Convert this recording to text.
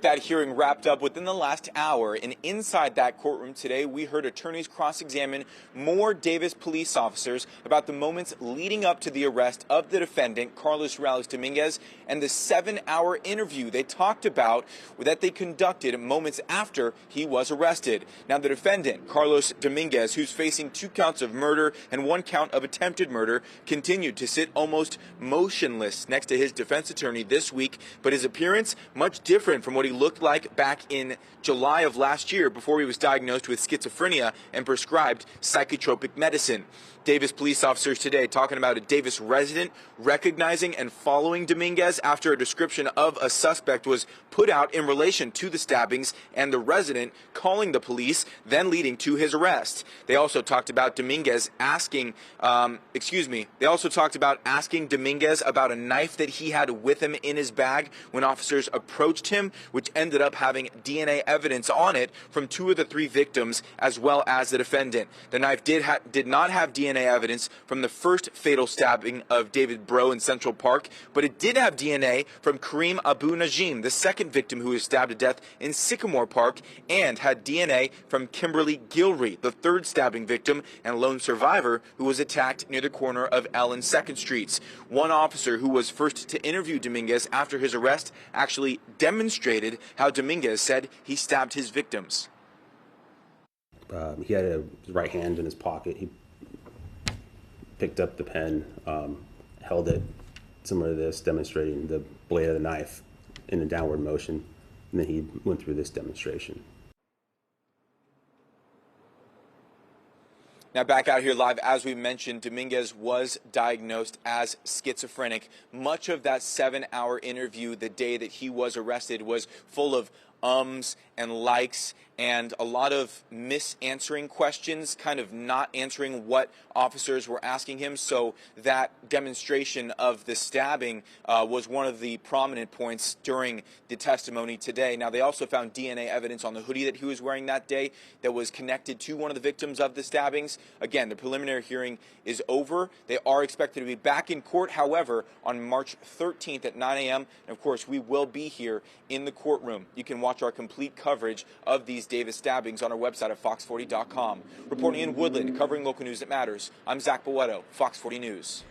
With that hearing wrapped up within the last hour, and inside that courtroom today, we heard attorneys cross-examine more Davis police officers about the moments leading up to the arrest of the defendant, Carlos Ruelas Dominguez, and the 7-hour interview they talked about that they conducted moments after he was arrested. Now, the defendant, Carlos Dominguez, who's facing 2 counts of murder and 1 count of attempted murder, continued to sit almost motionless next to his defense attorney this week, but his appearance much different from what he looked like back in July of last year before he was diagnosed with schizophrenia and prescribed psychotropic medicine. Davis police officers today talking about a Davis resident recognizing and following Dominguez after a description of a suspect was put out in relation to the stabbings, and the resident calling the police, then leading to his arrest. They also talked about Dominguez asking Dominguez about a knife that he had with him in his bag when officers approached him, which ended up having DNA evidence on it from 2 of the 3 victims as well as the defendant. The knife did not have DNA evidence from the first fatal stabbing of David Breaux in Central Park, but it did have DNA from Kareem Abu Najim, the second victim who was stabbed to death in Sycamore Park, and had DNA from Kimberly Gilreath, the 3rd stabbing victim and lone survivor who was attacked near the corner of L and 2nd Streets. One officer who was first to interview Dominguez after his arrest actually demonstrated how Dominguez said he stabbed his victims. He had his right hand in his pocket. He picked up the pen, held it similar to this, demonstrating the blade of the knife in a downward motion, and then he went through this demonstration. Now back out here live, as we mentioned, Dominguez was diagnosed as schizophrenic. Much of that 7-hour interview the day that he was arrested was full of ums and likes and a lot of misanswering questions, kind of not answering what officers were asking him. So that demonstration of the stabbing was one of the prominent points during the testimony today. Now, they also found DNA evidence on the hoodie that he was wearing that day that was connected to one of the victims of the stabbings. Again, the preliminary hearing is over. They are expected to be back in court, however, on March 13th at 9 a.m. And, of course, we will be here in the courtroom. You can watch our complete coverage of these Davis stabbings on our website at fox40.com. Reporting in Woodland, covering local news that matters, I'm Zach Boetto, Fox 40 News.